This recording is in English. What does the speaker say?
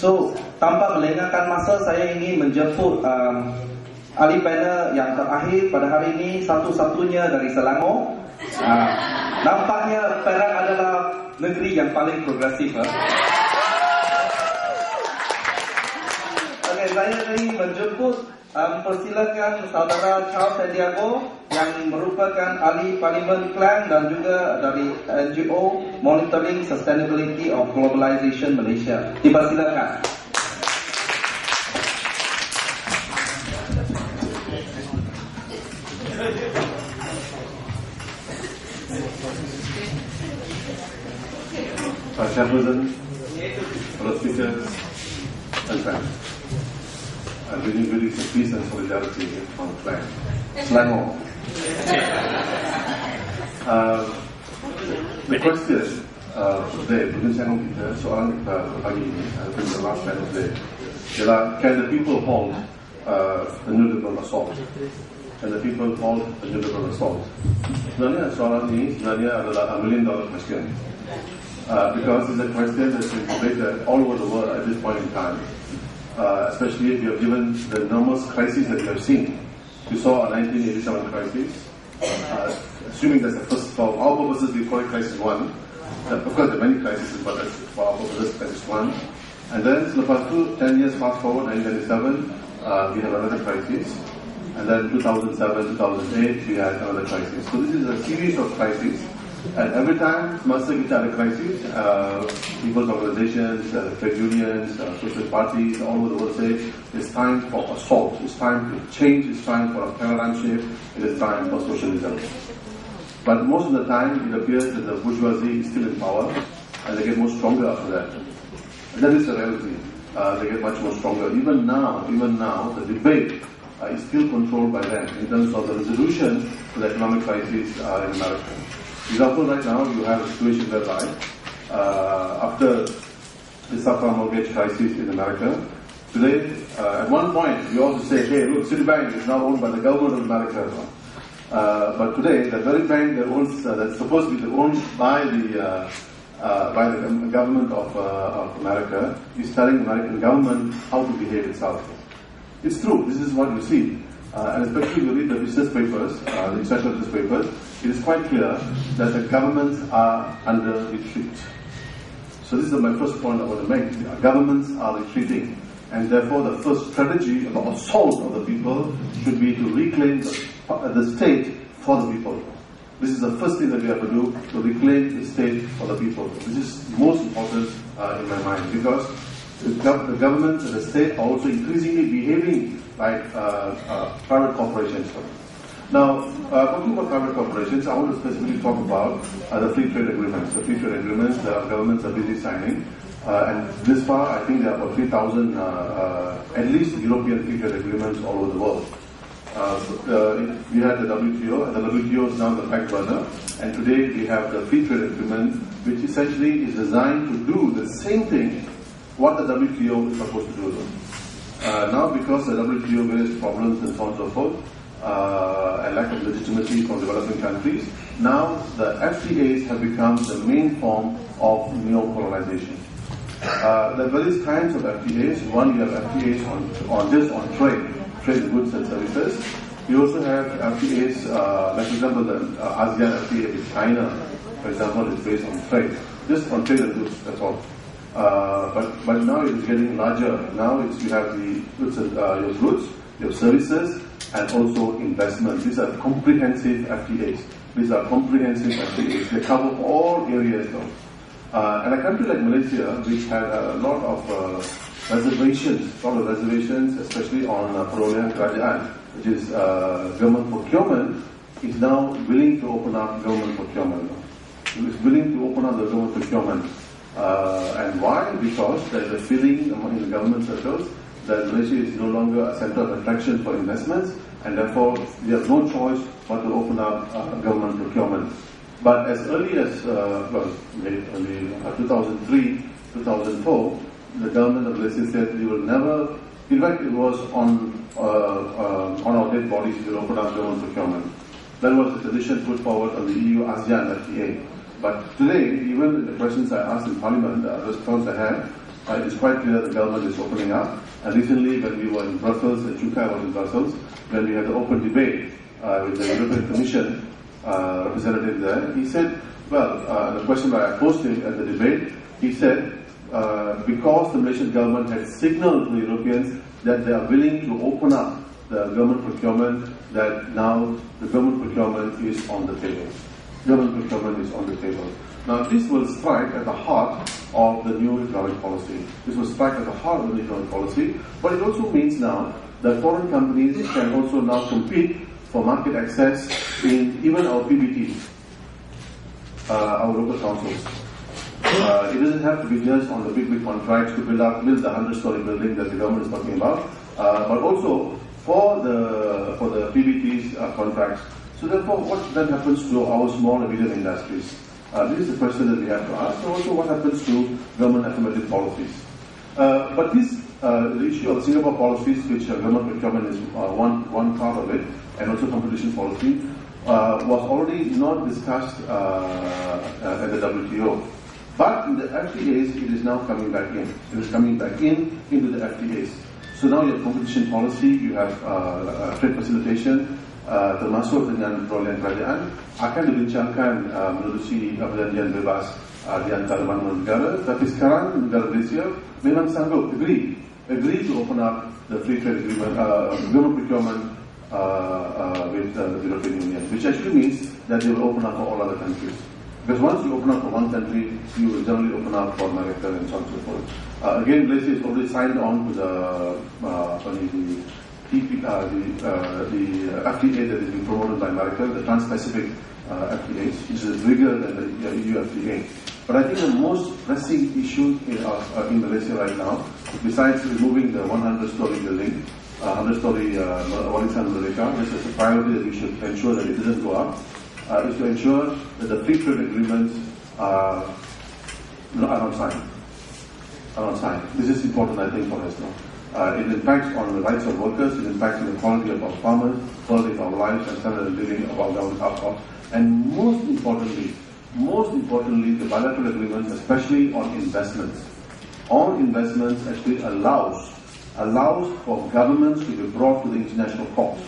So, tanpa melengahkan masa, saya ingin menjemput ahli panel yang terakhir pada hari ini, satu-satunya dari Selangor. Nampaknya Perak adalah negeri yang paling progresif. Okay, saya ingin menjemput, persilakan saudara Charles Santiago yang merupakan ahli Parlimen Klang dan juga dari NGO Monitoring Sustainability of Globalization Malaysia. Dipersilakan. Chairperson, fellow speakers, and friends. I'm really for peace and solidarity from Klang. Selangor. The question today, perbincangan kita soalan pagi ini, the last panel today, ialah can the people halt the new liberal assault? Can the people halt the new liberal assault? Sebenarnya soalan ini adalah $1 million question. Because it's a question that's been debated all over the world at this point in time, especially if you have given the enormous crises that you have seen. You saw a 1987 crisis, assuming that's the first, for our purposes we call it crisis 1. Of course there are many crises, but that's for our purposes crisis 1. And then selepas itu, 10 years fast forward, 1997, we have another crisis. And then 2007, 2008, we had another crisis. So this is a series of crises. And every time masa kita ada crisis, people's organizations, trade unions, social parties all over the world say it's time for assault, it's time to change, it's time for a paradigm shift, it is time for socialism. But most of the time it appears that the bourgeoisie is still in power and they get more stronger after that. And that is the reality. They get much more stronger. Even now, the debate is still controlled by them in terms of the resolution to the economic crisis in America. Example, right now you have a situation whereby after the subprime mortgage crisis in America, today at one point you also say, hey look, Citibank is now owned by the government of America. But today the very bank that owns, that's supposed to be owned by the government of America is telling the American government how to behave itself. It's true, this is what you see. And especially if you read the business papers, the international business papers, it is quite clear that the governments are under retreat. So this is my first point I want to make. Governments are retreating, and therefore the first strategy of assault of the people should be to reclaim the state for the people. This is the first thing that we have to do, to reclaim the state for the people. This is most important in my mind, because the government and the state are also increasingly behaving like private corporations. Now, talking about private corporations, I want to specifically talk about the free trade agreements. The free trade agreements that our governments are busy signing. And this far, I think there are about 3,000, at least European free trade agreements all over the world. We had the WTO, and the WTO is now the back burner. And today we have the free trade agreement, which essentially is designed to do the same thing what the WTO is supposed to do. Now, because the WTO faces problems and so on and so forth, and lack of legitimacy from developing countries, now the FTAs have become the main form of neo-colonization. There are various kinds of FTAs. One, you have FTAs on trade goods and services. You also have FTAs, like for example the ASEAN FTA with China, for example, is based on trade, just on trade and goods, that's all. But now it is getting larger. Now you have the goods, your goods, your services, and also investment. These are comprehensive FTAs. These are comprehensive FTAs. They cover all areas now. And a country like Malaysia, which had a lot of reservations, especially on perolehan kerajaan, which is government procurement, is now willing to open up government procurement. It is willing to open up the government procurement. And why? Because there is a feeling among the government circles that Malaysia is no longer a center of attraction for investments, and therefore we have no choice but to open up government procurement. But as early as 2003, 2004, the government of Malaysia said we will never, in fact it was on our dead bodies we will open up government procurement. That was the tradition put forward on the EU-ASEAN FTA. But today, even the questions I asked in Parliament, the response I had, it's quite clear the government is opening up. And recently, when we were in Brussels, and Chuka was in Brussels, when we had the open debate with the European Commission representative there, he said, the question that I posed him at the debate, he said, because the Malaysian government had signaled to the Europeans that they are willing to open up the government procurement, that now the government procurement is on the table. Government procurement is on the table. Now, this will strike at the heart of the new economic policy. This will strike at the heart of the new economic policy, but it also means now that foreign companies can also now compete for market access in even our PBTs, our local councils. It doesn't have to be just on the big contracts to build the 100-story building that the government is talking about, but also for the PBTs contracts. So therefore, what then happens to our small and medium industries? This is the question that we have to ask. And also, what happens to government affirmative policies? But this, the issue of Singapore policies, which government procurement is one part of it, and also competition policy, was already not discussed at the WTO. But in the FTAs, it is now coming back in. It is coming back into the FTAs. So now you have competition policy, you have trade facilitation, termasuk dengan perolehan kerajaan, akan dibincangkan menerusi perjanjian bebas di antara mana-mana negara. Tapi sekarang negara Malaysia memang sanggup agree to open up the free trade agreement, government procurement with the European Union, which actually means that they will open up for all other countries. Because once you open up for one country, you will generally open up for America and so on and so forth. Again, Malaysia has already signed on to the FTA that is being promoted by America, the Trans-Pacific FTA, which is bigger than the EU FTA. But I think the most pressing issue in Malaysia right now, besides removing the 100-story building, 100-story Warisan Merdeka, this is a priority that we should ensure that it doesn't go up, is to ensure that the free trade agreements are not signed. This is important, I think, for us now. It impacts on the rights of workers, it impacts on the quality of our farmers, quality of our lives, and standard of living of our government outcomes. And most importantly, the bilateral agreements, especially on investments. On investments actually allows for governments to be brought to the international court.